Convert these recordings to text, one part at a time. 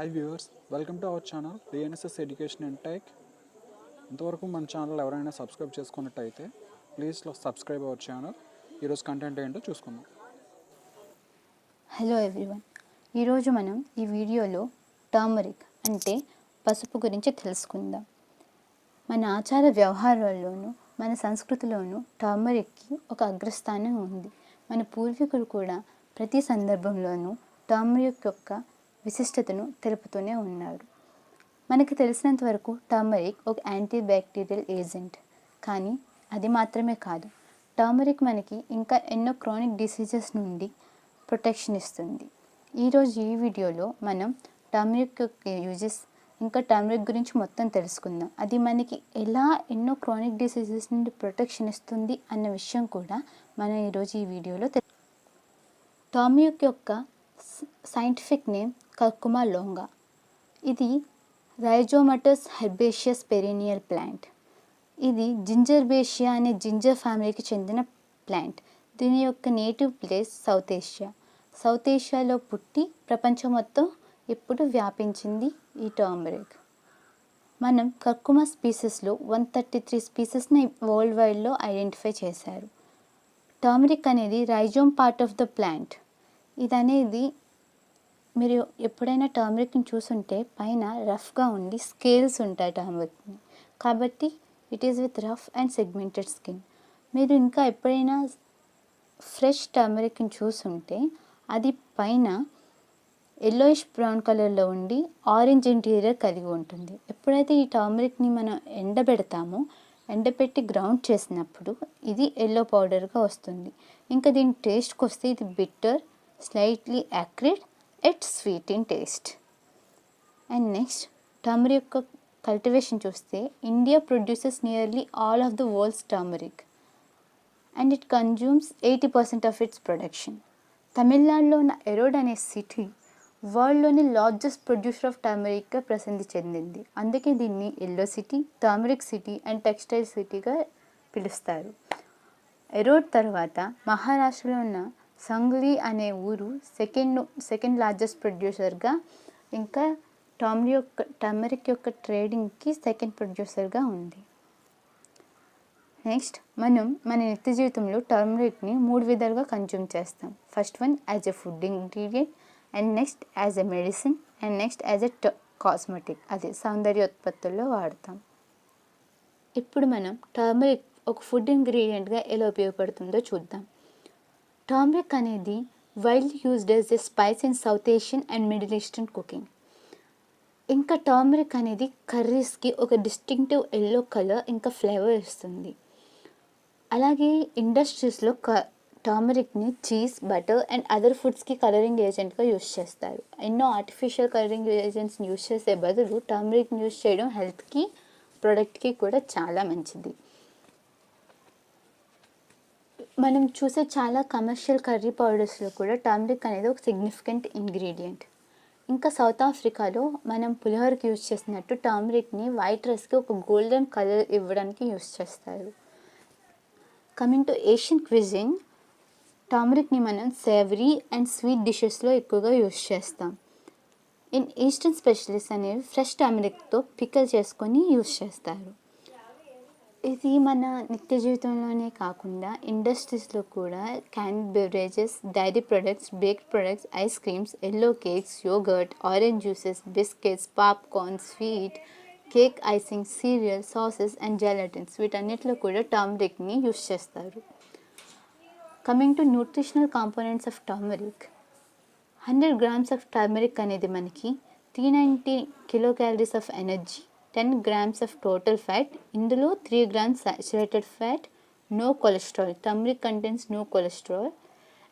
Hi viewers, welcome to our channel DNSS education and tech. ఇంతవరకు మన channel ఎవరైనా subscribe చేసుకున్నట్టయితే ప్లీజ్ సబ్స్క్రైబ్ అవర్ ఛానల్. ఈరోజు content ఏంటో చూసుకుందాం. హలో ఎవ్రీవన్, ఈరోజు మనం ఈ వీడియోలో టర్మరిక్ అంటే పసుపు గురించి తెలుసుకుందాం. మన ఆచార వ్యవహారాల్లోనూ మన సంస్కృతిలోనూ టర్మరిక్కి ఒక అగ్రస్థానం ఉంది. మన పూర్వీకులు కూడా ప్రతి సందర్భంలోనూ టర్మరిక్ యొక్క విశిష్టతను తెలుపుతూనే ఉన్నారు. మనకి తెలిసినంత వరకు టర్మరిక్ ఒక యాంటీ బ్యాక్టీరియల్ ఏజెంట్, కానీ అది మాత్రమే కాదు. టర్మరిక్ మనకి ఇంకా ఎన్నో క్రానిక్ డిసీజెస్ నుండి ప్రొటెక్షన్ ఇస్తుంది. ఈరోజు ఈ వీడియోలో మనం టర్మరిక్ యొక్క యూజెస్ ఇంకా టర్మరిక్ గురించి మొత్తం తెలుసుకుందాం. అది మనకి ఎలా ఎన్నో క్రానిక్ డిసీజెస్ నుండి ప్రొటెక్షన్ ఇస్తుంది అన్న విషయం కూడా మనం ఈరోజు ఈ వీడియోలో టర్మరిక్ యొక్క సైంటిఫిక్ నేమ్ కర్కుమా లోంగా. ఇది రైజోమటస్ హెర్బేషియస్ పెరీనియల్ ప్లాంట్. ఇది జింజర్బేషియా అనే జింజర్ ఫ్యామిలీకి చెందిన ప్లాంట్. దీని యొక్క నేటివ్ ప్లేస్ సౌత్ ఏషియాలో పుట్టి ప్రపంచం మొత్తం ఇప్పుడు వ్యాపించింది ఈ టర్మరిక్. మనం కర్కుమా స్పీసెస్లో 133 స్పీసెస్ని వరల్డ్ వైడ్లో ఐడెంటిఫై చేశారు. టర్మరిక్ అనేది rhizome part of the plant. ఇది అనేది మీరు ఎప్పుడైనా టర్మరిక్ని చూసుంటే పైన రఫ్గా ఉండి స్కేల్స్ ఉంటాయి టర్మరిక్ని, కాబట్టి it is with rough and segmented skin. మీరు ఇంకా ఎప్పుడైనా ఫ్రెష్ టర్మరిక్ని చూసుంటే అది పైన ఎల్లోయిష్ బ్రౌన్ కలర్లో ఉండి ఆరెంజ్ ఇంటీరియర్ కలిగి ఉంటుంది. ఎప్పుడైతే ఈ టర్మరిక్ని మనం ఎండబెట్టి గ్రౌండ్ చేసినప్పుడు ఇది ఎల్లో పౌడర్గా వస్తుంది. ఇంకా దీని టేస్ట్కి వస్తే ఇది bitter, slightly acrid, it's sweet in taste. And next turmeric యొక్క కల్టివేషన్ చూస్తే India produces nearly all of the world's turmeric and it consumes 80% of its production. తమిళనాడులో ఉన్న ఎరోడ్ అనే సిటీ వరల్డ్లోని లార్జెస్ట్ ప్రొడ్యూసర్ ఆఫ్ టర్మరిక్గా ప్రసిద్ధి చెందింది. అందుకే దీన్ని yellow city, turmeric city and textile సిటీగా పిలుస్తారు. ఎరోడ్ తర్వాత మహారాష్ట్రలో ఉన్న సంగ్లీ అనే ఊరు సెకండ్ లార్జెస్ట్ ప్రొడ్యూసర్గా, ఇంకా టర్మరిక్ యొక్క ట్రేడింగ్కి సెకండ్ ప్రొడ్యూసర్గా ఉంది. నెక్స్ట్ మనం మన నిత్య జీవితంలో టర్మరిక్ని 3 విధాలుగా కన్జ్యూమ్ చేస్తాం. First one as a food ingredient, and next as a medicine, and next as a cosmetic, అదే సౌందర్యోత్పత్తుల్లో వాడతాం. ఇప్పుడు మనం టర్మరిక్ ఒక ఫుడ్ ఇంగ్రీడియంట్గా ఎలా ఉపయోగపడుతుందో చూద్దాం. టర్మరిక్ అనేది widely used as a spice in South Asian and Middle Eastern cooking. ఇంకా టర్మరిక్ అనేది కర్రీస్కి ఒక డిస్టింక్టివ్ ఎల్లో కలర్ ఇంకా ఫ్లేవర్ ఇస్తుంది. అలాగే ఇండస్ట్రీస్లో టర్మరిక్ని చీజ్, బటర్ అండ్ అదర్ ఫుడ్స్కి కలరింగ్ ఏజెంట్గా యూజ్ చేస్తారు. ఎన్నో ఆర్టిఫిషియల్ కలరింగ్ ఏజెంట్స్ని యూజ్ చేసే బదులు టర్మరిక్ని యూజ్ చేయడం హెల్త్కి, ప్రొడక్ట్కి కూడా చాలా మంచిది. మనం చూసే చాలా కమర్షియల్ కర్రీ పౌడర్స్లో కూడా టర్మరిక్ అనేది ఒక సిగ్నిఫికెంట్ ఇంగ్రీడియంట్. ఇంకా సౌత్ ఆఫ్రికాలో మనం పులిహోరకి యూజ్ చేసినట్టు టర్మరిక్ని వైట్ రైస్కి ఒక గోల్డెన్ కలర్ ఇవ్వడానికి యూజ్ చేస్తారు. కమింగ్ టు ఏషియన్ క్విజిన్, టర్మరిక్ని మనం సేవరీ అండ్ స్వీట్ డిషెస్లో ఎక్కువగా యూజ్ చేస్తాం. ఇన్ ఈస్టర్న్ స్పెషలిస్ట్ అనేవి ఫ్రెష్ టర్మరిక్తో పికల్ చేసుకొని యూజ్ చేస్తారు. ఇది మన నిత్య జీవితంలోనే కాకుండా ఇండస్ట్రీస్లో కూడా canned beverages, dairy products, baked products, ice creams, yellow cakes, yogurt, orange juices, biscuits, popcorn, sweet, cake icing, cereal, sauces and gelatins, వీటన్నిటిలో కూడా టర్మరిక్ని యూజ్ చేస్తారు. Coming to nutritional components of turmeric, 100 grams of turmeric అనేది మనకి 390 kilocalories of energy, 10 grams of total fat. ఇందులో 3 grams saturated fat, no cholesterol. Turmeric contains no cholesterol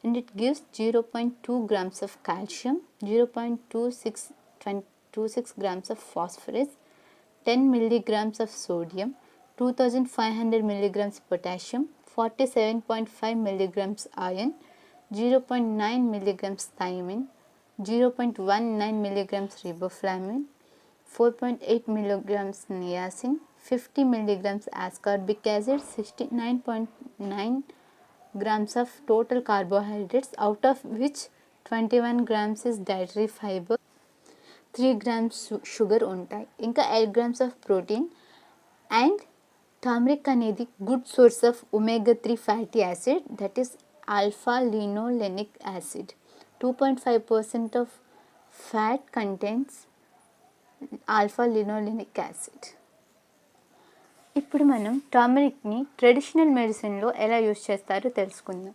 and it gives 0.2 grams of calcium, 0.26 grams of phosphorus, 10 milligrams of sodium, 2500 milligrams potassium, 47.5 milligrams iron, 0.9 milligrams thiamine, 0.19 milligrams riboflavin, 4.8 milligrams niacin, 50 milligrams ascorbic acid, 69.9 grams of total carbohydrates, out of which 21 grams is dietary fiber, 3 grams sugar ఉంటాయి, ఇంకా 8 grams of protein. And turmeric అనేది good source of omega-3 fatty acid, that is alpha linolenic acid. 2.5% of fat contents alpha linolenic acid. ఇప్పుడు మనం టర్మరిక్ని traditional మెడిసిన్లో ఎలా use చేస్తారో తెలుసుకుందాం.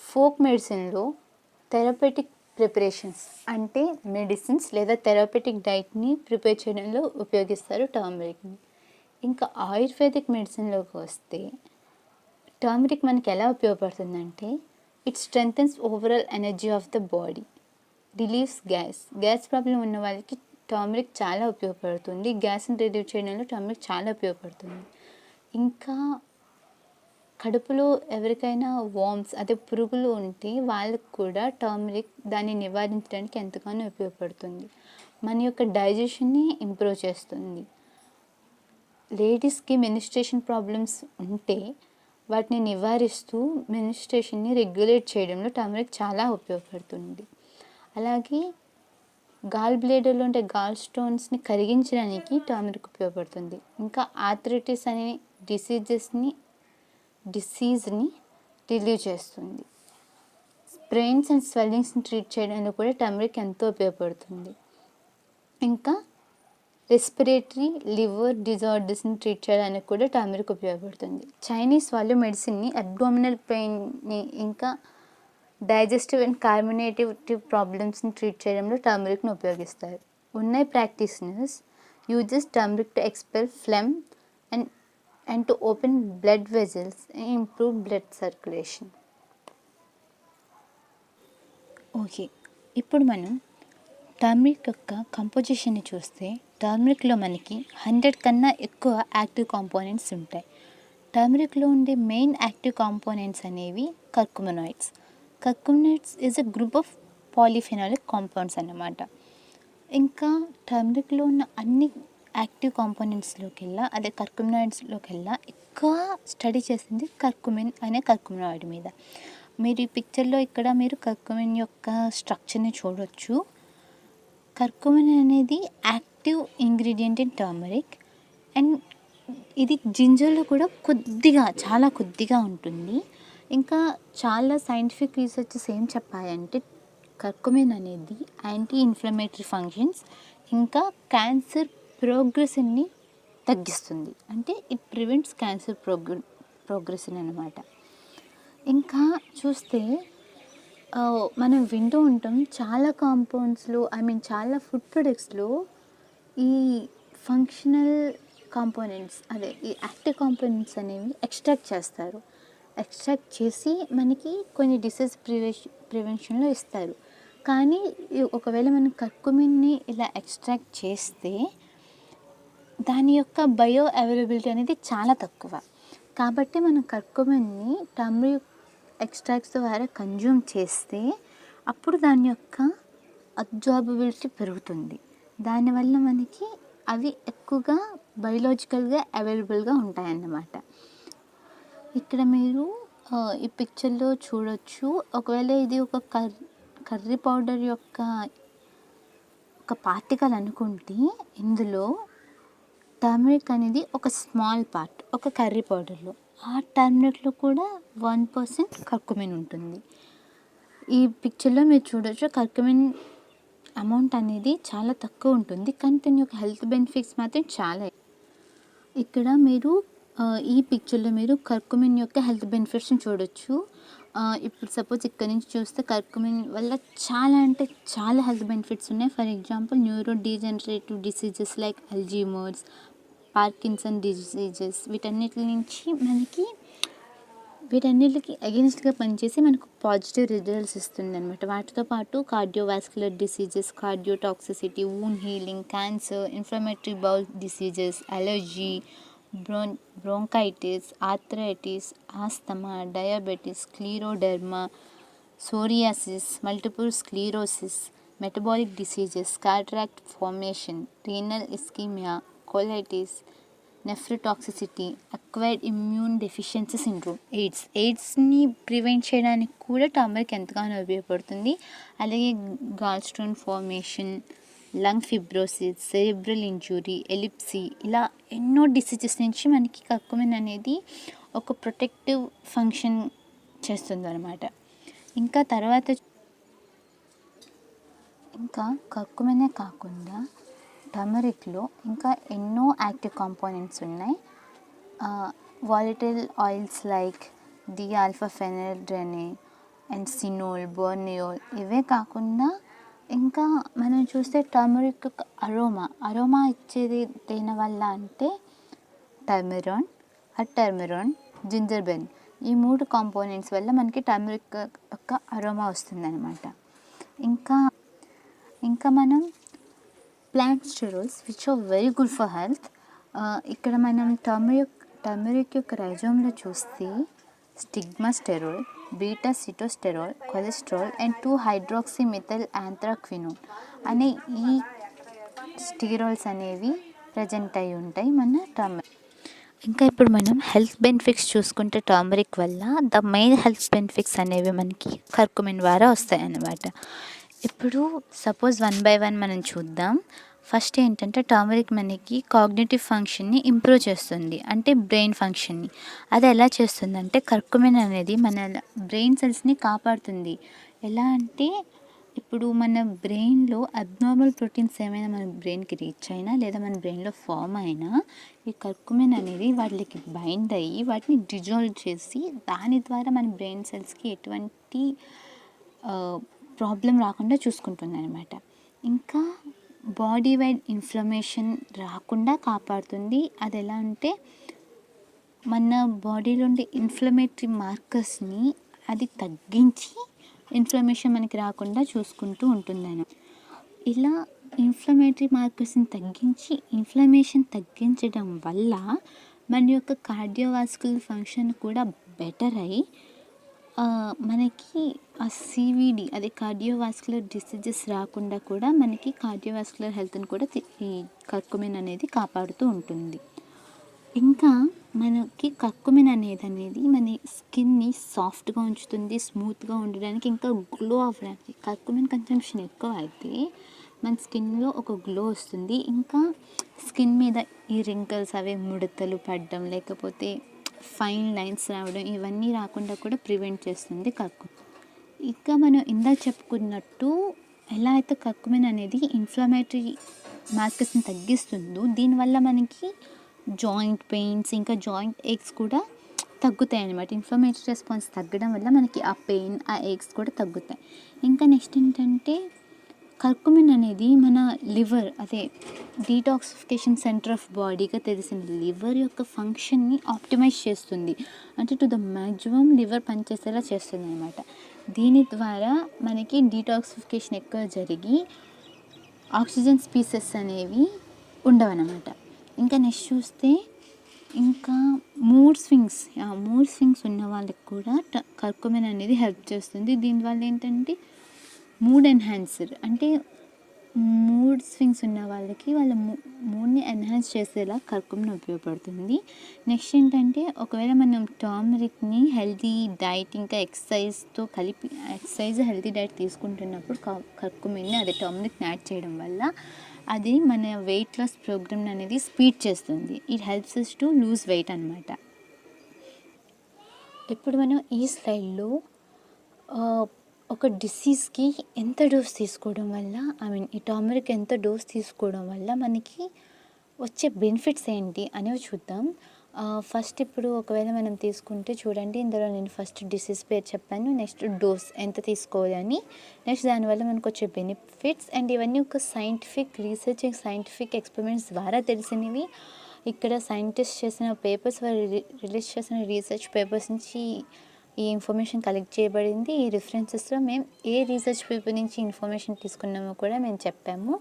Folk మెడిసిన్లో థెరపటిక్ ప్రిపరేషన్స్ అంటే మెడిసిన్స్ లేదా థెరపటిక్ డైట్ని ప్రిపేర్ చేయడంలో ఉపయోగిస్తారు టర్మరిక్ని. ఇంకా ఆయుర్వేదిక్ మెడిసిన్లోకి వస్తే టర్మరిక్ మనకి ఎలా ఉపయోగపడుతుందంటే it strengthens overall energy of the body, relieves gas problem ఉన్న వాళ్ళకి టర్మరిక్ చాలా ఉపయోగపడుతుంది. గ్యాస్ని రిలీవ్ చేయడంలో టర్మరిక్ చాలా ఉపయోగపడుతుంది. ఇంకా కడుపులో ఎవరికైనా వామ్స్ అదే పురుగులు ఉంటే వాళ్ళకు కూడా టర్మరిక్ దాన్ని నివారించడానికి ఎంతగానో ఉపయోగపడుతుంది. మన యొక్క డైజెషన్ని ఇంప్రూవ్ చేస్తుంది. లేడీస్కి మెన్స్ట్రుయేషన్ ప్రాబ్లమ్స్ ఉంటే వాటిని నివారిస్తూ మెన్స్ట్రుయేషన్ని రెగ్యులేట్ చేయడంలో టర్మరిక్ చాలా ఉపయోగపడుతుంది. అలాగే గాల్ బ్లేడర్లో ఉండే గాల్ స్టోన్స్ని కరిగించడానికి టర్మరిక్ ఉపయోగపడుతుంది. ఇంకా ఆర్థరైటిస్ అనే డిసీజ్ని రిలీవ్ చేస్తుంది. స్ప్రెయిన్స్ అండ్ స్వెల్లింగ్స్ని ట్రీట్ చేయడానికి కూడా టర్మరిక్ ఎంతో ఉపయోగపడుతుంది. ఇంకా రెస్పిరేటరీ లివర్ డిజార్డర్స్ని ట్రీట్ చేయడానికి కూడా టర్మరిక్ ఉపయోగపడుతుంది. చైనీస్ వాళ్ళు మెడిసిన్ని అబ్డామినల్ పెయిన్ని ఇంకా డైజెస్టివ్ అండ్ కార్బోనేటివ్ ప్రాబ్లమ్స్ని ట్రీట్ చేయడంలో టర్మరిక్ని ఉపయోగిస్తారు. ఉన్నాయి practitioners uses turmeric to expel phlegm and to open blood vessels and improve blood circulation. Okay, ఇప్పుడు మనం టర్మరిక్ యొక్క కంపోజిషన్ని చూస్తే టర్మరిక్లో మనకి 100 కన్నా ఎక్కువ యాక్టివ్ కాంపోనెంట్స్ ఉంటాయి. టర్మరిక్లో ఉండే మెయిన్ యాక్టివ్ కాంపోనెంట్స్ అనేవి curcuminoids. Curcuminoids is a group of polyphenolic compounds అన్నమాట. ఇంకా టర్మరిక్లో ఉన్న అన్ని యాక్టివ్ కాంపోనెంట్స్లోకెల్లా అదే కర్కుమినాయిడ్స్లోకెల్లా ఎక్కువ స్టడీ చేసింది కర్కుమిన్ అనే కర్కుమినాయిడ్ మీద. మీరు ఈ పిక్చర్లో ఇక్కడ మీరు కర్కుమిన్ యొక్క స్ట్రక్చర్ని చూడవచ్చు. కర్కుమిన్ అనేది active ingredient in turmeric and ఇది జింజర్లో కూడా చాలా కొద్దిగా ఉంటుంది. ఇంకా చాలా సైంటిఫిక్ రీసెర్చెస్ ఏం చెప్పాయంటే కర్కుమిన్ అనేది యాంటీ ఇన్ఫ్లమేటరీ ఫంక్షన్స్ ఇంకా క్యాన్సర్ ప్రోగ్రెస్ని తగ్గిస్తుంది. అంటే ఇట్ ప్రివెంట్స్ క్యాన్సర్ ప్రోగ్రెషన్ అన్నమాట. ఇంకా చూస్తే మనం వింటూ ఉంటాం చాలా కాంపౌండ్స్లో చాలా ఫుడ్ ప్రొడక్ట్స్లో ఈ ఫంక్షనల్ కాంపోనెంట్స్ అదే ఈ యాక్టివ్ కాంపోనెంట్స్ అనేవి ఎక్స్ట్రాక్ట్ చేస్తారు. ఎక్స్ట్రాక్ట్ చేసి మనకి కొన్ని డిసీజ్ ప్రివెన్షన్లో ఇస్తారు. కానీ ఒకవేళ మనం కర్కుమిన్ని ఇలా ఎక్స్ట్రాక్ట్ చేస్తే దాని యొక్క బయో అవైలబిలిటీ అనేది చాలా తక్కువ. కాబట్టి మనం కర్కుమిన్ని టర్మరిక్ ఎక్స్ట్రాక్ట్స్ ద్వారా కన్జ్యూమ్ చేస్తే అప్పుడు దాని యొక్క అబ్జార్బబిలిటీ పెరుగుతుంది. దానివల్ల మనకి అవి ఎక్కువగా బయోలాజికల్గా అవైలబుల్గా ఉంటాయన్నమాట. ఇక్కడ మీరు ఈ పిక్చర్లో చూడొచ్చు. ఒకవేళ ఇది ఒక కర్రీ పౌడర్ యొక్క ఒక పార్టికల్ అనుకుంటే ఇందులో టర్మరిక్ అనేది ఒక స్మాల్ పార్ట్ ఒక కర్రీ పౌడర్లో. ఆ టర్మరిక్లో కూడా 1% కర్కుమిన్ ఉంటుంది. ఈ పిక్చర్లో మీరు చూడొచ్చు కర్కుమిన్ అమౌంట్ అనేది చాలా తక్కువ ఉంటుంది, కానీ దీని యొక్క హెల్త్ బెనిఫిట్స్ మాత్రం చాలా. ఇక్కడ మీరు ఈ పిక్చర్లో మీరు కర్కుమిన్ యొక్క హెల్త్ బెనిఫిట్స్ని చూడొచ్చు. ఇప్పుడు సపోజ్ ఇక్కడ నుంచి చూస్తే కర్కుమిన్ వల్ల చాలా హెల్త్ బెనిఫిట్స్ ఉన్నాయి. For example neuro degenerative diseases like Alzheimer's, Parkinson diseases వీటన్నిటికి అగెన్స్ట్గా పనిచేసి మనకు పాజిటివ్ రిజల్ట్స్ ఇస్తుంది అనమాట. వాటితో పాటు cardiovascular diseases, cardiotoxicity, wound healing, cancer, inflammatory bowel diseases, allergy, bronchitis, arthritis, asthma, diabetes, scleroderma, psoriasis, multiple sclerosis, metabolic diseases, cataract formation, renal ischaemia, colitis, nephrotoxicity, acquired immune deficiency syndrome, ఎయిడ్స్ని prevent చేయడానికి కూడా turmeric ఎంతగానో ఉపయోగపడుతుంది. అలాగే gall stone formation, lung fibrosis, cerebral injury, epilepsy, ఇలా ఎన్నో diseases నుంచి మనకి కర్కుమిన్ అనేది ఒక ప్రొటెక్టివ్ ఫంక్షన్ చేస్తుందన్నమాట. ఇంకా కర్కుమినే కాకుండా టర్మరిక్లో ఇంకా ఎన్నో యాక్టివ్ కాంపోనెంట్స్ ఉన్నాయి. Volatile oils like d alpha phellandrene and cineole, borneol, ఇవే కాకుండా ఇంకా మనం చూస్తే టర్మరిక్ అరోమా ఇచ్చేది దేని వల్ల అంటే టర్మెరాన్, జింజర్బెన్, ఈ 3 కాంపోనెంట్స్ వల్ల మనకి టర్మరిక్ యొక్క అరోమా వస్తుందన్నమాట. ఇంకా మనం plant steroids which are very good for health. ఇక్కడ మనం టర్మరిక్ యొక్క రైజోమ్లో చూస్తే stigma steroid, beta sitosterol, cholesterol and two hydroxymethyl anthraquinone అనే ఈ స్టెరాయిడ్స్ అనేవి ప్రజెంట్ అయి ఉంటాయి మన టర్మరిక్. ఇంకా ఇప్పుడు మనం హెల్త్ బెనిఫిట్స్ చూసుకుంటే టర్మరిక్ వల్ల ద మెయిన్ హెల్త్ బెనిఫిట్స్ అనేవి మనకి కర్కుమిన్ ద్వారా వస్తాయి అన్నమాట. ఇప్పుడు సపోజ్ 1 by 1 మనం చూద్దాం. ఫస్ట్ ఏంటంటే టర్మరిక్ మనకి కాగ్నిటివ్ ఫంక్షన్ని ఇంప్రూవ్ చేస్తుంది, అంటే బ్రెయిన్ ఫంక్షన్ని. అది ఎలా చేస్తుందంటే కర్కుమిన్ అనేది మన బ్రెయిన్ సెల్స్ని కాపాడుతుంది. ఎలా అంటే ఇప్పుడు మన బ్రెయిన్లో అబ్నార్మల్ ప్రోటీన్స్ ఏమైనా మన బ్రెయిన్కి రీచ్ అయినా లేదా మన బ్రెయిన్లో ఫామ్ అయినా ఈ కర్కుమిన్ అనేది వాటికి బైండ్ అయ్యి వాటిని డిజాల్వ్ చేసి దాని ద్వారా మన బ్రెయిన్ సెల్స్కి ఎటువంటి ప్రాబ్లం రాకుండా చూసుకుంటుంది అనమాట. ఇంకా బాడీ వైడ్ ఇన్ఫ్లమేషన్ రాకుండా కాపాడుతుంది. అది ఎలా అంటే మన బాడీలో ఉండే ఇన్ఫ్లమేటరీ మార్కర్స్ని అది తగ్గించి ఇన్ఫ్లమేషన్ మనకి రాకుండా చూసుకుంటూ ఉంటుందని. ఇలా ఇన్ఫ్లమేటరీ మార్కర్స్ని తగ్గించి ఇన్ఫ్లమేషన్ తగ్గించడం వల్ల మన యొక్క కార్డియోవాస్కులర్ ఫంక్షన్ కూడా బెటర్ అయ్యి మనకి ఆ సివిడి అదే కార్డియోవాస్కులర్ డిసీజెస్ రాకుండా కూడా మనకి కార్డియోవాస్కులర్ హెల్త్ని కూడా ఈ కర్కుమిన్ అనేది కాపాడుతూ ఉంటుంది. ఇంకా మనకి కర్కుమిన్ అనేది మన స్కిన్ని సాఫ్ట్గా ఉంచుతుంది, స్మూత్గా ఉండడానికి, ఇంకా గ్లో అవ్వడానికి. కర్కుమిన్ కన్సంప్షన్ ఎక్కువ అయితే మన స్కిన్లో ఒక గ్లో వస్తుంది. ఇంకా స్కిన్ మీద ఈ రింకల్స్ అవే ముడతలు పడడం లేకపోతే ఫైన్ లైన్స్ రావడం ఇవన్నీ రాకుండా కూడా ప్రివెంట్ చేస్తుంది కర్కుమిన్. ఇంకా మనం ఇందాక చెప్పుకున్నట్టు ఎలా అయితే కర్కుమిన్ అనేది ఇన్ఫ్లమేటరీ మార్కర్స్ని తగ్గిస్తుందో దీనివల్ల మనకి జాయింట్ పెయిన్స్ ఇంకా జాయింట్ ఏక్స్ కూడా తగ్గుతాయి అన్నమాట. ఇన్ఫ్లమేటరీ రెస్పాన్స్ తగ్గడం వల్ల మనకి ఆ పెయిన్ ఆ ఏక్స్ కూడా తగ్గుతాయి. ఇంకా నెక్స్ట్ ఏంటంటే కర్కుమిన్ అనేది మన లివర్ అదే డీటాక్సిఫికేషన్ సెంటర్ ఆఫ్ బాడీగా తెలిసిన లివర్ యొక్క ఫంక్షన్ని ఆప్టిమైజ్ చేస్తుంది. అంటే టు ద మ్యాక్సిమం లివర్ పనిచేసేలా చేస్తుంది అనమాట. దీని ద్వారా మనకి డీటాక్సిఫికేషన్ ఎక్కువ జరిగి ఆక్సిజన్ స్పీసెస్ అనేవి ఉండవన్నమాట. ఇంకా నెక్స్ట్ చూస్తే ఇంకా మూడ్ స్వింగ్స్ ఉన్న వాళ్ళకి కూడా కర్కుమిన్ అనేది హెల్ప్ చేస్తుంది. దీనివల్ల ఏంటంటే మూడ్ ఎన్హాన్సర్, అంటే మూడ్ స్వింగ్స్ ఉన్న వాళ్ళకి వాళ్ళ మూడ్ని ఎన్హాన్స్ చేసేలా కర్కుమిన్ ఉపయోగపడుతుంది. నెక్స్ట్ ఏంటంటే ఒకవేళ మనం టర్మరిక్ని హెల్తీ డైట్ ఇంకా ఎక్సర్సైజ్తో కలిపి హెల్తీ డైట్ తీసుకుంటున్నప్పుడు కర్కుమిన్ని అదే టర్మరిక్ని యాడ్ చేయడం వల్ల అది మన వెయిట్ లాస్ ప్రోగ్రామ్ అనేది స్పీడ్ చేస్తుంది. It helps us to lose weight అనమాట. ఇప్పుడు మనం ఈ స్లైడ్లో ఒక డిసీజ్కి ఎంత డోస్ తీసుకోవడం వల్ల ఈ టర్మరిక్ ఎంత డోస్ తీసుకోవడం వల్ల మనకి వచ్చే బెనిఫిట్స్ ఏంటి అనేవి చూద్దాం. ఫస్ట్ ఇప్పుడు ఒకవేళ మనం తీసుకుంటే చూడండి, ఇందులో నేను ఫస్ట్ డిసీజ్ పేరు చెప్పాను, నెక్స్ట్ డోస్ ఎంత తీసుకోవాలని, నెక్స్ట్ దానివల్ల మనకు వచ్చే బెనిఫిట్స్, అండ్ ఇవన్నీ ఒక సైంటిఫిక్ రీసెర్చ్ సైంటిఫిక్ ఎక్స్పెరిమెంట్స్ ద్వారా తెలిసినవి. ఇక్కడ సైంటిస్ట్ చేసిన పేపర్స్ రిలీజ్ చేసిన రీసెర్చ్ పేపర్స్ నుంచి ఈ ఇన్ఫర్మేషన్ కలెక్ట్ చేయబడింది. ఈ రిఫరెన్సెస్లో మేము ఏ రీసెర్చ్ పేపర్ నుంచి ఇన్ఫర్మేషన్ తీసుకున్నామో కూడా మేము చెప్పాము.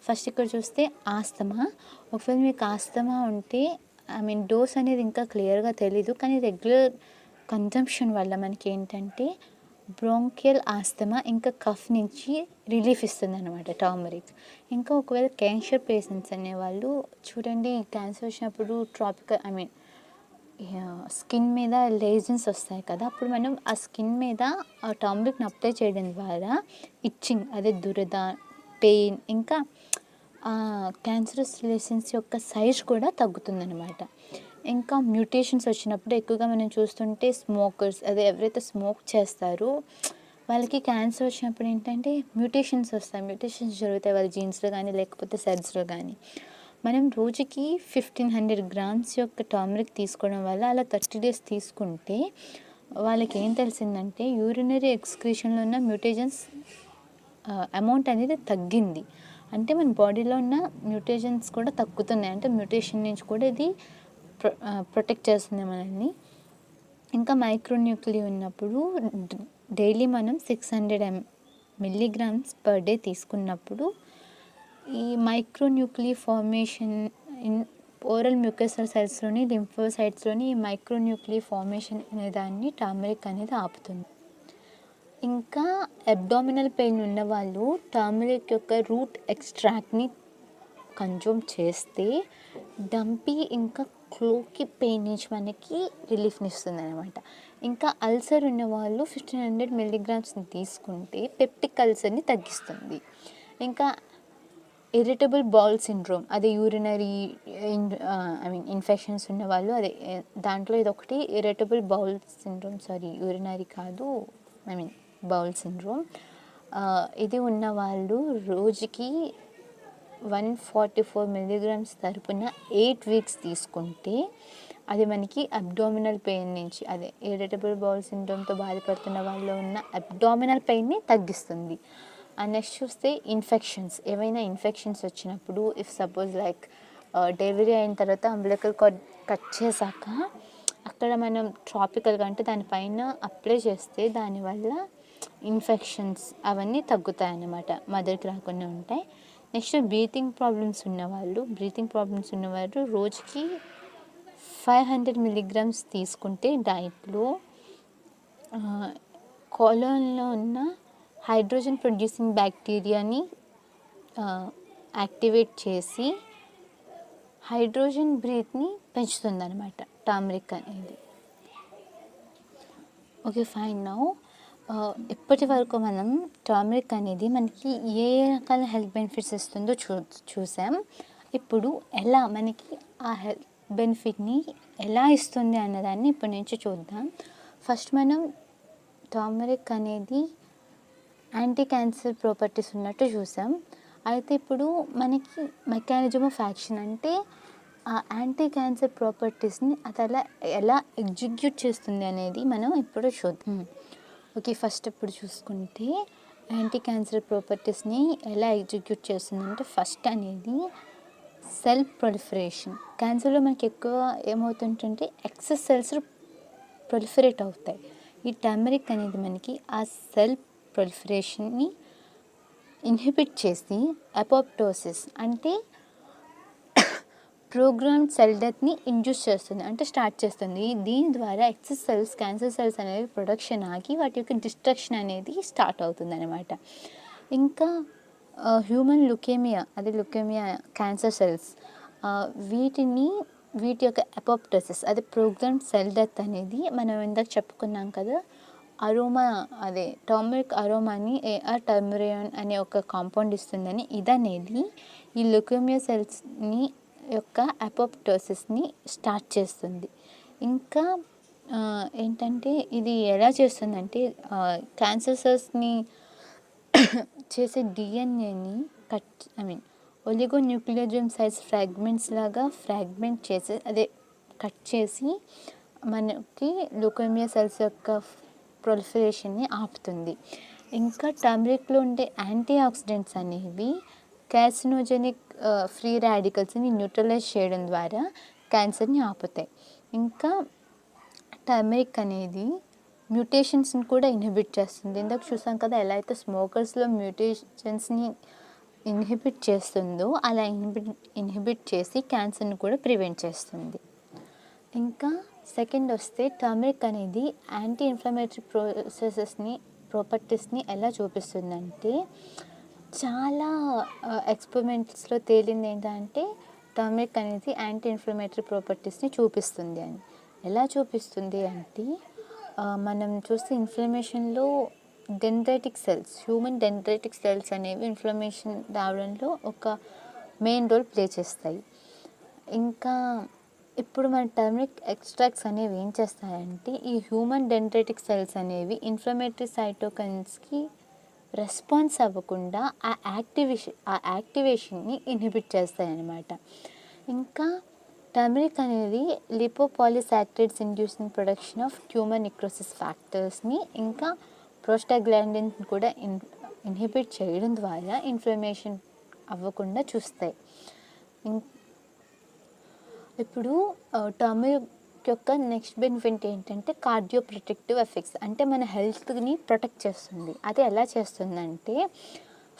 ఫస్ట్ ఇక్కడ చూస్తే ఆస్తమా. ఒకవేళ మీకు ఆస్తమా ఉంటే డోస్ అనేది ఇంకా క్లియర్గా తెలీదు, కానీ రెగ్యులర్ కన్జంప్షన్ వల్ల మనకి ఏంటంటే బ్రోంకియల్ ఆస్తమా ఇంకా కఫ్ నుంచి రిలీఫ్ ఇస్తుంది అనమాట టర్మరిక్. ఇంకా ఒకవేళ క్యాన్సర్ పేషెంట్స్ అనేవాళ్ళు చూడండి, క్యాన్సర్ వచ్చినప్పుడు స్కిన్ మీద లేజన్స్ వస్తాయి కదా, అప్పుడు మనం ఆ స్కిన్ మీద ఆ టర్మరిక్ని అప్లై చేయడం ద్వారా ఇచ్చింగ్ అదే దురద పెయిన్, ఇంకా క్యాన్సరస్ రిలేషన్స్ యొక్క సైజ్ కూడా తగ్గుతుందన్నమాట. ఇంకా మ్యూటేషన్స్ వచ్చినప్పుడు ఎక్కువగా మనం చూస్తుంటే స్మోకర్స్, అదే ఎవరైతే స్మోక్ చేస్తారో వాళ్ళకి క్యాన్సర్ వచ్చినప్పుడు ఏంటంటే మ్యూటేషన్స్ వస్తాయి. మ్యూటేషన్స్ జరుగుతాయి వాళ్ళ జీన్స్లో కానీ లేకపోతే సెల్స్లో కానీ. మనం రోజుకి 1500 grams యొక్క టర్మరిక్ తీసుకోవడం వల్ల అలా 30 days తీసుకుంటే వాళ్ళకి ఏం తెలిసిందంటే యూరినరీ ఎక్స్క్రీషన్లో ఉన్న మ్యూటేషన్స్ అమౌంట్ అనేది తగ్గింది. అంటే మన బాడీలో ఉన్న మ్యూటేషన్స్ కూడా తగ్గుతున్నాయి. అంటే మ్యూటేషన్ నుంచి కూడా ఇది ప్రొటెక్ట్ చేస్తుంది మనల్ని. ఇంకా మైక్రోన్యూక్లీ ఉన్నప్పుడు డైలీ మనం 600 milligrams per day తీసుకున్నప్పుడు ఈ మైక్రోన్యూక్లీ ఫార్మేషన్ ఇన్ ఓరల్ మ్యూకసల్ సెల్స్లోని లింఫోసైట్స్లోని ఈ మైక్రోన్యూక్లీ ఫార్మేషన్ అనే దాన్ని టర్మరిక్ అనేది ఆపుతుంది. ఇంకా అబ్డామినల్ పెయిన్ ఉన్న వాళ్ళు టర్మరిక్ యొక్క రూట్ ఎక్స్ట్రాక్ట్ని కన్జ్యూమ్ చేస్తే డంపీ ఇంకా క్లోకి పెయిన్ నుంచి మనకి రిలీఫ్ని ఇస్తుంది అనమాట. ఇంకా అల్సర్ ఉన్న వాళ్ళు 1500 milligrams తీసుకుంటే పెప్టిక్ అల్సర్ని తగ్గిస్తుంది. ఇంకా ఇరిటబుల్ బౌల్ సిండ్రోమ్, అదే యూరినరీ ఇన్ఫెక్షన్స్ ఉన్న వాళ్ళు, అదే దాంట్లో ఇది ఒకటి ఇరిటబుల్ బౌల్ సిండ్రోమ్, యూరినరీ కాదు, బౌల్ సిండ్రోమ్. ఇది ఉన్న వాళ్ళు రోజుకి 144 milligrams తరపున 8 weeks తీసుకుంటే అది మనకి అబ్డామినల్ పెయిన్ నుంచి, అదే ఇరిటబుల్ బౌల్ సిండ్రోమ్తో బాధపడుతున్న వాళ్ళు ఉన్న అబ్డామినల్ పెయిన్ని తగ్గిస్తుంది. నెక్స్ట్ చూస్తే ఇన్ఫెక్షన్స్, ఏవైనా ఇన్ఫెక్షన్స్ వచ్చినప్పుడు ఇఫ్ సపోజ్ లైక్ డెలివరీ అయిన తర్వాత అంబిలికల్ కార్డ్ కట్ చేశాక అక్కడ మనం ట్రాపికల్గా అంటే దానిపైన అప్లై చేస్తే దానివల్ల ఇన్ఫెక్షన్స్ అవన్నీ తగ్గుతాయి అన్నమాట, మదర్కి రాకుండా ఉంటాయి. నెక్స్ట్ బ్రీతింగ్ ప్రాబ్లమ్స్ ఉన్నవారు రోజుకి 500 milligrams తీసుకుంటే డైట్లో కోలోన్లో ఉన్న హైడ్రోజన్ ప్రొడ్యూసింగ్ బ్యాక్టీరియాని యాక్టివేట్ చేసి హైడ్రోజన్ బ్రీత్ని పెంచుతుంది అనమాట టర్మరిక్ అనేది. Okay fine. నౌ ఇప్పటి వరకు మనం టర్మరిక్ అనేది మనకి ఏ రకాల హెల్త్ బెనిఫిట్స్ ఇస్తుందో చూసాం. ఇప్పుడు ఎలా మనకి ఆ హెల్త్ బెనిఫిట్ని ఎలా ఇస్తుంది అన్నదాన్ని ఇప్పటి నుంచి చూద్దాం. ఫస్ట్ మనం టర్మరిక్ అనేది యాంటీ క్యాన్సర్ ప్రాపర్టీస్ ఉన్నట్టు చూసాం. అయితే ఇప్పుడు మనకి మెకానిజం ఆఫ్ యాక్షన్ అంటే ఆ యాంటీ క్యాన్సర్ ప్రాపర్టీస్ని అది ఎలా ఎగ్జిక్యూట్ చేస్తుంది అనేది మనం ఇప్పుడు చూద్దాం. ఓకే, ఫస్ట్ ఇప్పుడు చూసుకుంటే యాంటీ క్యాన్సర్ ప్రాపర్టీస్ని ఎలా ఎగ్జిక్యూట్ చేస్తుందంటే ఫస్ట్ అనేది సెల్ ప్రొలిఫరేషన్. క్యాన్సర్లో మనకి ఎక్కువ ఏమవుతుందంటే ఎక్సెస్ సెల్స్ ప్రొలిఫరేట్ అవుతాయి. ఈ టర్మరిక్ అనేది మనకి ఆ సెల్ ప్రొలిఫరేషన్ని ఇన్హిబిట్ చేసి అపోప్టోసిస్ అంటే ప్రోగ్రామ్డ్ సెల్ డెత్ని ఇండ్యూస్ చేస్తుంది, అంటే స్టార్ట్ చేస్తుంది. దీని ద్వారా ఎక్సెస్ సెల్స్, క్యాన్సర్ సెల్స్ అనేవి ప్రొడక్షన్ ఆగి వాటి యొక్క డిస్ట్రక్షన్ అనేది స్టార్ట్ అవుతుంది అనమాట. ఇంకా హ్యూమన్ లుకేమియా, అదే లుకేమియా క్యాన్సర్ సెల్స్, వీటి యొక్క అపోప్టోసిస్, అదే ప్రోగ్రామ్డ్ సెల్ డెత్ అనేది మనం ఇందాక చెప్పుకున్నాం కదా, అరోమా, అదే టర్మరిక్ అరోమాని ఏఆర్ టర్మరియాన్ అనే ఒక కాంపౌండ్ ఇస్తుందని, ఇదనేది ఈ లుకేమియా సెల్స్ని యొక్క అపోప్టోసిస్ని స్టార్ట్ చేస్తుంది. ఇంకా ఏంటంటే ఇది ఎలా చేస్తుందంటే క్యాన్సర్ సెల్స్ని చేసే డిఎన్ఏని ఒలిగోన్యూక్లియోజోమ్ సైజ్ ఫ్రాగ్మెంట్స్ లాగా ఫ్రాగ్మెంట్ చేసి, అదే కట్ చేసి మనకి లుకేమియా సెల్స్ యొక్క ప్రొలిఫరేషన్ని ఆపుతుంది. ఇంకా టర్మరిక్లో ఉండే యాంటీ ఆక్సిడెంట్స్ అనేవి కార్సినోజెనిక్ ఫ్రీ రాడికల్స్ని న్యూట్రలైజ్ చేయడం ద్వారా క్యాన్సర్ని ఆపుతాయి. ఇంకా టర్మరిక్ అనేది మ్యూటేషన్స్ని కూడా ఇన్హిబిట్ చేస్తుంది. ఇందాక చూసాం కదా ఎలా అయితే స్మోకర్స్లో మ్యూటేషన్స్ని ఇన్హిబిట్ చేస్తుందో అలా ఇన్హిబిట్ చేసి క్యాన్సర్ని కూడా ప్రివెంట్ చేస్తుంది. ఇంకా సెకండ్ వస్తే టర్మరిక్ అనేది యాంటీ ఇన్ఫ్లమేటరీ ప్రాపర్టీస్ని ఎలా చూపిస్తుందంటే చాలా ఎక్స్పెరిమెంట్స్లో తేలింది ఏంటంటే టర్మరిక్ అనేది యాంటీ ఇన్ఫ్లమేటరీ ప్రాపర్టీస్ని చూపిస్తుంది అని. ఎలా చూపిస్తుంది అంటే మనం చూస్తే ఇన్ఫ్లమేషన్లో dendritic cells, human dendritic cells అనేవి ఇన్ఫ్లమేషన్ రావడంలో ఒక మెయిన్ రోల్ ప్లే చేస్తాయి. ఇంకా ఇప్పుడు మన టర్మరిక్ ఎక్స్ట్రాక్ట్స్ అనేవి ఏం చేస్తాయంటే ఈ హ్యూమన్ డెండ్రైటిక్ సెల్స్ అనేవి ఇన్ఫ్లమేటరీ సైటోకైన్స్కి రెస్పాన్స్ అవ్వకుండా ఆ యాక్టివేషన్ని ఇన్హిబిట్ చేస్తాయి అన్నమాట. ఇంకా టర్మరిక్ అనేది lipopolysaccharides inducing production of tumour necrosis ఫ్యాక్టర్స్ని ఇంకా ప్రోస్టాగ్లాండిన్ కూడా ఇన్హిబిట్ చేయడం ద్వారా ఇన్ఫ్లమేషన్ అవ్వకుండా చూస్తాయి. ఇప్పుడు టర్మరిక్ యొక్క నెక్స్ట్ బెనిఫిట్ ఏంటంటే కార్డియో ప్రొటెక్టివ్ ఎఫెక్ట్స్, అంటే మన హెల్త్ని ప్రొటెక్ట్ చేస్తుంది. అది ఎలా చేస్తుందంటే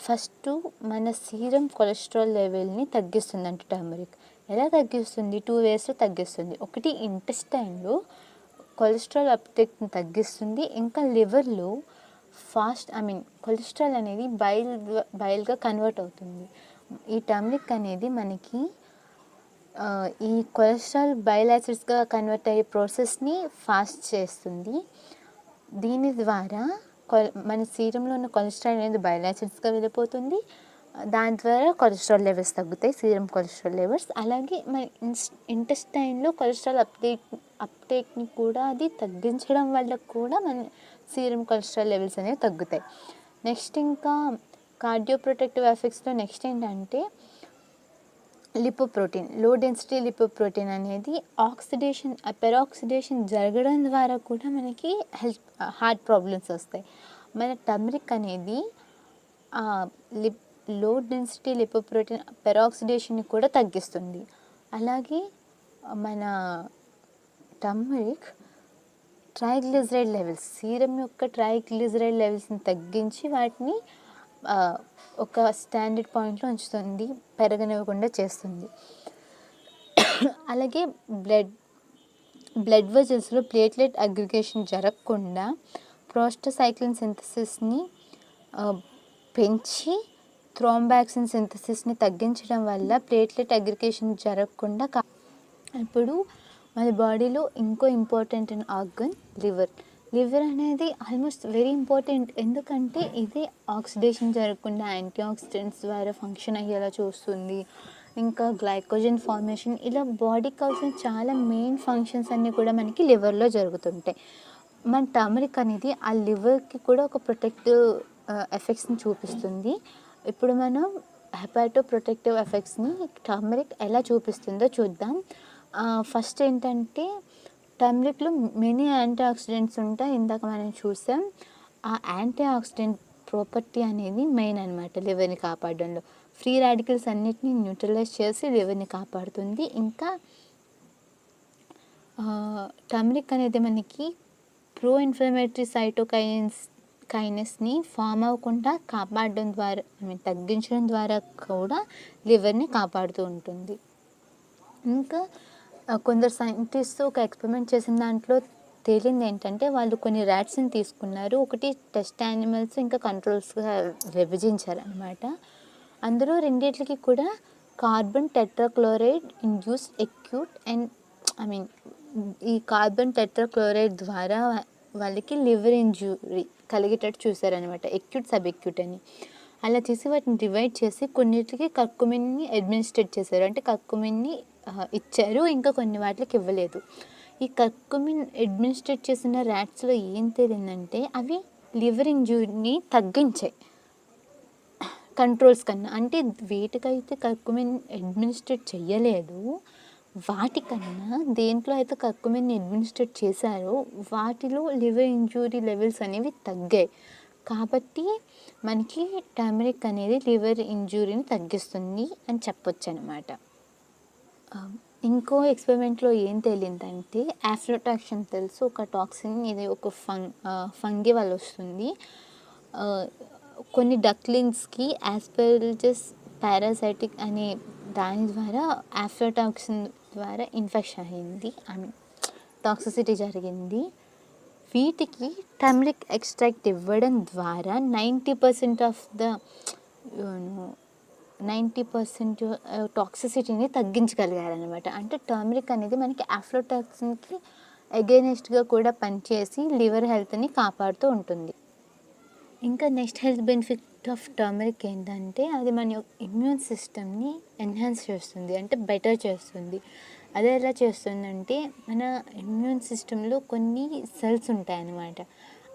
ఫస్ట్ మన సీరం కొలెస్ట్రాల్ లెవెల్ని తగ్గిస్తుందంట టర్మరిక్. ఎలా తగ్గిస్తుంది? 2 వేస్లో తగ్గిస్తుంది. ఒకటి ఇంటెస్టైన్లో కొలెస్ట్రాల్ అప్టేక్ని తగ్గిస్తుంది. ఇంకా లివర్లో కొలెస్ట్రాల్ అనేది బైల్గా కన్వర్ట్ అవుతుంది. ఈ టర్మరిక్ అనేది మనకి ఈ కొలెస్ట్రాల్ బైల్ యాసిడ్స్గా కన్వర్ట్ అయ్యే ప్రాసెస్ని ఫాస్ట్ చేస్తుంది. దీని ద్వారా మన సీరంలో ఉన్న కొలెస్ట్రాల్ అనేది బైల్ యాసిడ్స్గా వెళ్ళిపోతుంది. దాని ద్వారా కొలెస్ట్రాల్ లెవెల్స్ తగ్గుతాయి, సీరం కొలెస్ట్రాల్ లెవెల్స్. అలాగే మన ఇంటెస్టైన్లో కొలెస్ట్రాల్ అప్టేక్ని కూడా అది తగ్గించడం వల్ల కూడా మన సీరం కొలెస్ట్రాల్ లెవెల్స్ అనేవి తగ్గుతాయి. నెక్స్ట్ ఇంకా కార్డియో ప్రొటెక్టివ్ ఎఫెక్ట్స్లో నెక్స్ట్ ఏంటంటే లిపోప్రోటీన్, లో డెన్సిటీ లిపోప్రోటీన్ అనేది పెరాక్సిడేషన్ జరగడం ద్వారా కూడా మనకి హార్ట్ ప్రాబ్లమ్స్ వస్తాయి. మన టర్మరిక్ అనేది లో డెన్సిటీ లిపోప్రోటీన్ పెరాక్సిడేషన్ని కూడా తగ్గిస్తుంది. అలాగే మన టర్మరిక్ ట్రైగ్లిజరైడ్ లెవెల్స్, సీరం యొక్క ట్రైగ్లిజరైడ్ లెవెల్స్ని తగ్గించి వాటిని ఒక స్టాండర్డ్ పాయింట్లో ఉంచుతుంది, పెరగనివ్వకుండా చేస్తుంది. అలాగే బ్లడ్ వెజల్స్లో ప్లేట్లెట్ అగ్రిగేషన్ జరగకుండా ప్రోస్టాసైక్లిన్ సింథసిస్ని పెంచి థ్రోంబాక్సిన్ సింథసిస్ని తగ్గించడం వల్ల ప్లేట్లెట్ అగ్రిగేషన్ జరగకుండా ఇప్పుడు మన బాడీలో ఇంకో ఇంపార్టెంట్ ఆర్గన్ లివర్ అనేది ఆల్మోస్ట్ వెరీ ఇంపార్టెంట్. ఎందుకంటే ఇదే ఆక్సిడేషన్ జరగకుండా యాంటీ ఆక్సిడెంట్స్ ద్వారా ఫంక్షన్ అయ్యేలా చూస్తుంది. ఇంకా గ్లైకోజన్ ఫార్మేషన్, ఇలా బాడీకి కావాల్సిన చాలా మెయిన్ ఫంక్షన్స్ అన్నీ కూడా మనకి లివర్లో జరుగుతుంటాయి. మన టర్మరిక్ అనేది ఆ లివర్కి కూడా ఒక ప్రొటెక్టివ్ ఎఫెక్ట్స్ని చూపిస్తుంది. ఇప్పుడు మనం హెపాటో ప్రొటెక్టివ్ ఎఫెక్ట్స్ని టర్మరిక్ ఎలా చూపిస్తుందో చూద్దాం. ఫస్ట్ ఏంటంటే టర్మరిక్లో మెనీ యాంటీ ఆక్సిడెంట్స్ ఉంటాయి. ఇందాక మనం చూసాం. ఆ యాంటీ ఆక్సిడెంట్ ప్రాపర్టీ అనేది మెయిన్ అనమాట లివర్ని కాపాడడంలో. ఫ్రీ రాడికల్స్ అన్నిటిని న్యూట్రలైజ్ చేసి లివర్ని కాపాడుతుంది. ఇంకా టర్మరిక్ అనేది మనకి ప్రో ఇన్ఫ్లమేటరీ సైటోకైనెస్ని ఫామ్ అవ్వకుండా కాపాడడం ద్వారా తగ్గించడం ద్వారా కూడా లివర్ని కాపాడుతూ ఉంటుంది. ఇంకా కొందరు సైంటిస్ట్ ఒక ఎక్స్పెరిమెంట్ చేసిన దాంట్లో తేలింది ఏంటంటే వాళ్ళు కొన్ని ర్యాట్స్ని తీసుకున్నారు. ఒకటి టెస్ట్ యానిమల్స్, ఇంకా కంట్రోల్స్గా విభజించారు అనమాట. అందులో రెండిట్లకి కూడా కార్బన్ టెట్రాక్లోరైడ్ ఇండ్యూస్డ్ ఎక్యూట్ ఈ కార్బన్ టెట్రాక్లోరైడ్ ద్వారా వాళ్ళకి లివర్ ఇంజ్యూరీ కలిగేటట్టు చూసారనమాట, ఎక్యూట్ సబ్ ఎక్యూట్ అని. అలా చేసి వాటిని డివైడ్ చేసి కొన్నిటికి కర్కుమిన్ని అడ్మినిస్ట్రేట్ చేశారు, అంటే కర్కుమిన్ని ఇచ్చారు, ఇంకా కొన్ని వాటికి ఇవ్వలేదు. ఈ కర్కుమిన్ అడ్మినిస్ట్రేట్ చేసిన ర్యాట్స్లో ఏం తేలిందంటే అవి లివర్ ఇంజ్యూరీని తగ్గించాయి కంట్రోల్స్ కన్నా. అంటే వేటికైతే కర్కుమిన్ అడ్మినిస్ట్రేట్ చెయ్యలేదు వాటికన్నా దేంట్లో అయితే కర్కుమిన్ అడ్మినిస్ట్రేట్ చేశారో వాటిలో లివర్ ఇంజ్యూరీ లెవెల్స్ అనేవి తగ్గాయి. కాబట్టి మనకి టర్మరిక్ అనేది లివర్ ఇంజ్యూరీని తగ్గిస్తుంది అని చెప్పొచ్చు అనమాట. ఇంకో ఎక్స్పెరిమెంట్లో ఏం తేలిందంటే ఆఫ్లోటాక్సిన్ తెలుసు, ఒక టాక్సిన్, ఇది ఒక ఫంగి వల్ల వస్తుంది. కొన్ని డక్లింగ్స్కి ఆస్పెర్జిల్లస్ పారాసైటిక్ అనే దాని ద్వారా ఆఫ్లోటాక్సిన్ ద్వారా ఇన్ఫెక్షన్ అయింది, టాక్సిసిటీ జరిగింది. వీటికి టర్మరిక్ ఎక్స్ట్రాక్ట్ ఇవ్వడం ద్వారా 90% ఆఫ్ ద 90% టాక్సిసిటీని తగ్గించగలిగారనమాట. అంటే టర్మరిక్ అనేది మనకి ఆఫ్లోటాక్సిన్కి అగైనెస్ట్గా కూడా పనిచేసి లివర్ హెల్త్ని కాపాడుతూ ఉంటుంది. ఇంకా next health benefit of turmeric ఏంటంటే అది మన ఇమ్యూన్ సిస్టమ్ని ఎన్హాన్స్ చేస్తుంది, అంటే బెటర్ చేస్తుంది. అది ఎలా చేస్తుందంటే మన ఇమ్యూన్ సిస్టంలో కొన్ని సెల్స్ ఉంటాయన్నమాట.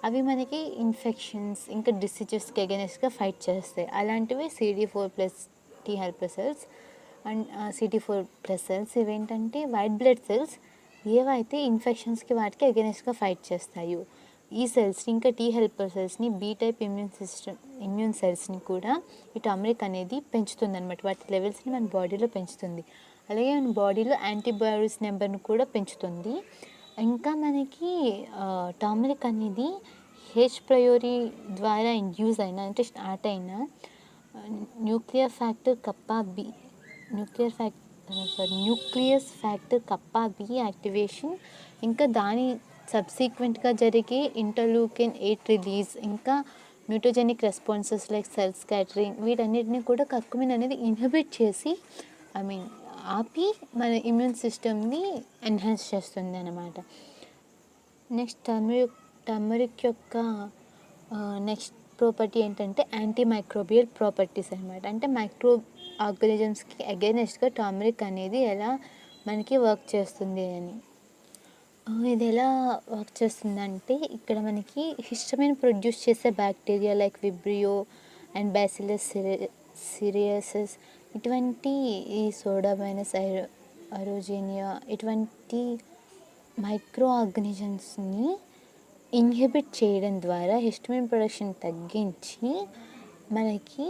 అవి మనకి ఇన్ఫెక్షన్స్ ఇంకా డిసీజెస్కి అగెనెస్ట్గా ఫైట్ చేస్తాయి. అలాంటివి CD4+ T helper cells and CD4+ cells. ఇవేంటంటే వైట్ బ్లడ్ సెల్స్ ఏవైతే ఇన్ఫెక్షన్స్కి వాటికి అగెనెస్ట్గా ఫైట్ చేస్తాయో ఈ సెల్స్ని, ఇంకా టీ హెల్పర్ సెల్స్ని, బి టైప్ ఇమ్యూన్ సెల్స్ని కూడా ఈ టర్మరిక్ అనేది పెంచుతుంది అనమాట. వాటి లెవెల్స్ని మన బాడీలో పెంచుతుంది. అలాగే మన బాడీలో యాంటీబాడీస్ నెంబర్ని కూడా పెంచుతుంది. ఇంకా మనకి టర్మరిక్ అనేది హెచ్ ప్రయోరీ ద్వారా ఇండ్యూస్ అయిన, అంటే స్టార్ట్ అయిన nucleus factor Kappa B activation, ఇంకా దాని సబ్సీక్వెంట్గా జరిగే ఇంటర్లూకిన్ 8 రిలీజ్, ఇంకా మ్యూటోజెనిక్ రెస్పాన్సెస్ లైక్ సెల్ స్కాటరింగ్, వీటన్నిటిని కూడా కర్కుమిన్ అనేది ఇన్హిబిట్ చేసి ఆపి మన ఇమ్యూన్ సిస్టమ్ని ఎన్హాన్స్ చేస్తుంది అన్నమాట. నెక్స్ట్ టర్మరిక్ యొక్క నెక్స్ట్ ప్రాపర్టీ ఏంటంటే యాంటీ మైక్రోబియల్ ప్రాపర్టీస్ అనమాట. అంటే మైక్రో ఆర్గానిజమ్స్కి అగైనెస్ట్గా టర్మరిక్ అనేది ఎలా మనకి వర్క్ చేస్తుంది అని. ఇది ఎలా వర్క్ చేస్తుందంటే ఇక్కడ మనకి హిస్టమిన్ ప్రొడ్యూస్ చేసే bacteria like Vibrio and Bacillus cereus, ఇటువంటి ఈ సోడామైనస్ అరోజేనియా, ఇటువంటి మైక్రో ఆర్గానిజమ్స్ని ఇన్హిబిట్ చేయడం ద్వారా హిస్టమిన్ ప్రొడక్షన్ తగ్గించి మనకి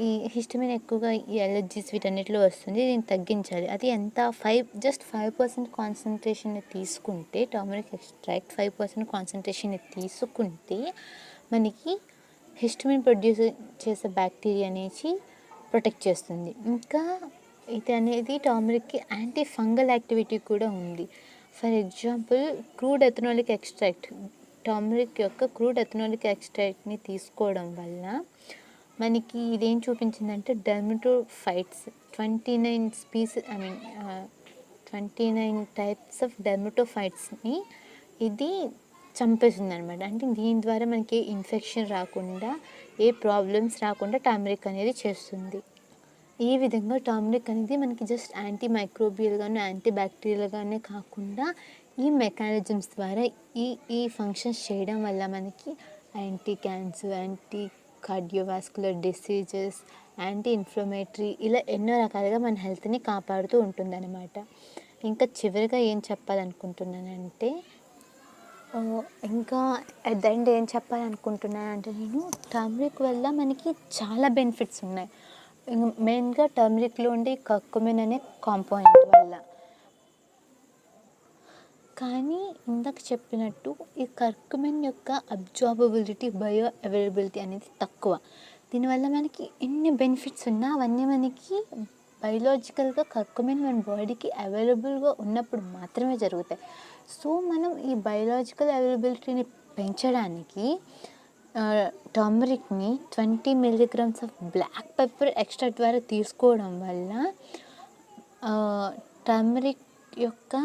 ఈ హిస్టమిన్ ఎక్కువగా ఈ ఎలర్జీస్ వీటన్నిటిలో వస్తుంది. దీన్ని తగ్గించాలి. అది ఎంత 5% కాన్సన్ట్రేషన్ని తీసుకుంటే, టర్మరిక్ ఎక్స్ట్రాక్ట్ 5% కాన్సన్ట్రేషన్ని తీసుకుంటే మనకి హిస్టమిన్ ప్రొడ్యూస్ చేసే బ్యాక్టీరియా అనేది ప్రొటెక్ట్ చేస్తుంది. ఇంకా ఇది అనేది టర్మరిక్కి యాంటీ ఫంగల్ యాక్టివిటీ కూడా ఉంది. For example crude ethanolic extract, turmeric యొక్క క్రూడ్ ఎథనాలిక్ ఎక్స్ట్రాక్ట్ని తీసుకోవడం వల్ల మనకి ఇదేం చూపించిందంటే డెర్మటోఫైట్స్ 29 టైప్స్ ఆఫ్ డెర్మటోఫైట్స్ని ఇది చంపేస్తుంది అనమాట. అంటే దీని ద్వారా మనకి ఏ ఇన్ఫెక్షన్ రాకుండా, ఏ ప్రాబ్లమ్స్ రాకుండా టర్మరిక్ అనేది చేస్తుంది. ఈ విధంగా టర్మరిక్ అనేది మనకి జస్ట్ యాంటీ మైక్రోబియల్గాను యాంటీ బ్యాక్టీరియల్గానే కాకుండా ఈ మెకానిజమ్స్ ద్వారా ఈ ఫంక్షన్స్ చేయడం వల్ల మనకి anti cancer, anti cardiovascular diseases, anti inflammatory, ఇలా ఎన్నో రకాలుగా మన హెల్త్ని కాపాడుతూ ఉంటుందన్నమాట. ఇంకా చివరిగా ఏం చెప్పాలనుకుంటున్నానంటే నేను టర్మరిక్ వల్ల మనకి చాలా బెనిఫిట్స్ ఉన్నాయి. మెయిన్గా టర్మరిక్లో ఉండే కర్కుమిన్ అనే కాంపోనెంట్ వల్ల. కానీ ఇందాక చెప్పినట్టు ఈ కర్కుమిన్ యొక్క అబ్జార్బబిలిటీ, బయో అవైలబిలిటీ అనేది తక్కువ. దీనివల్ల మనకి ఎన్ని బెనిఫిట్స్ ఉన్నా అవన్నీ మనకి బయలాజికల్గా కర్కుమిన్ మన బాడీకి అవైలబుల్గా ఉన్నప్పుడు మాత్రమే జరుగుతాయి. సో మనం ఈ బయలాజికల్ అవైలబిలిటీని పెంచడానికి టర్మరిక్ని 20 mg of black pepper extra ద్వారా తీసుకోవడం వల్ల టర్మరిక్ యొక్క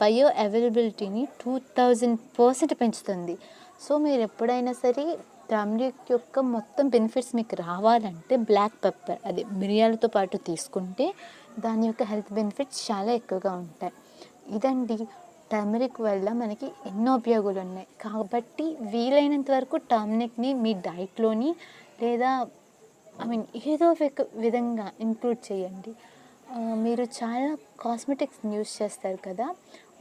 బయో అవైలబిలిటీని 2000% పెంచుతుంది. సో మీరు ఎప్పుడైనా సరే టర్మరిక్ యొక్క మొత్తం బెనిఫిట్స్ మీకు రావాలంటే బ్లాక్ పెప్పర్, అది మిరియాలతో పాటు తీసుకుంటే దాని యొక్క హెల్త్ బెనిఫిట్స్ చాలా ఎక్కువగా ఉంటాయి. ఇదండి, టర్మరిక్ వల్ల మనకి ఎన్నో ఉపయోగాలు ఉన్నాయి. కాబట్టి వీలైనంత వరకు టర్మరిక్ని మీ డైట్లోని లేదా ఏదో ఒక విధంగా ఇంక్లూడ్ చేయండి. మీరు చాలా కాస్మెటిక్స్ యూస్ చేస్తారు కదా,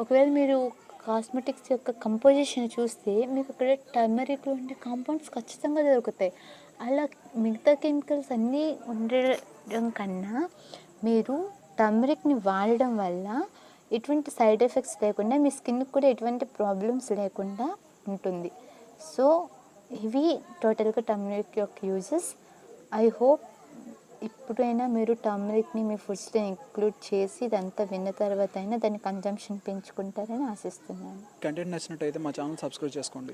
ఒకవేళ మీరు కాస్మెటిక్స్ యొక్క కంపోజిషన్ చూస్తే మీకు అక్కడ టర్మరిక్లో ఉండే కాంపౌండ్స్ ఖచ్చితంగా దొరుకుతాయి. అలా మిగతా కెమికల్స్ అన్నీ ఉండడం కన్నా మీరు టర్మరిక్ని వాడడం వల్ల ఎటువంటి సైడ్ ఎఫెక్ట్స్ లేకుండా మీ స్కిన్కి కూడా ఎటువంటి ప్రాబ్లమ్స్ లేకుండా ఉంటుంది. సో ఇవి టోటల్గా టర్మరిక్ యొక్క యూజెస్. ఐ హోప్ ఇప్పుడైనా మీరు టర్మరిక్ని మీ ఫుడ్స్లో ఇంక్లూడ్ చేసి ఇదంతా విన్న తర్వాత అయినా దాని కన్జంప్షన్ పెంచుకుంటారని ఆశిస్తున్నాను. కంటెంట్ నచ్చినట్టయితే మా ఛానల్ సబ్స్క్రైబ్ చేసుకోండి.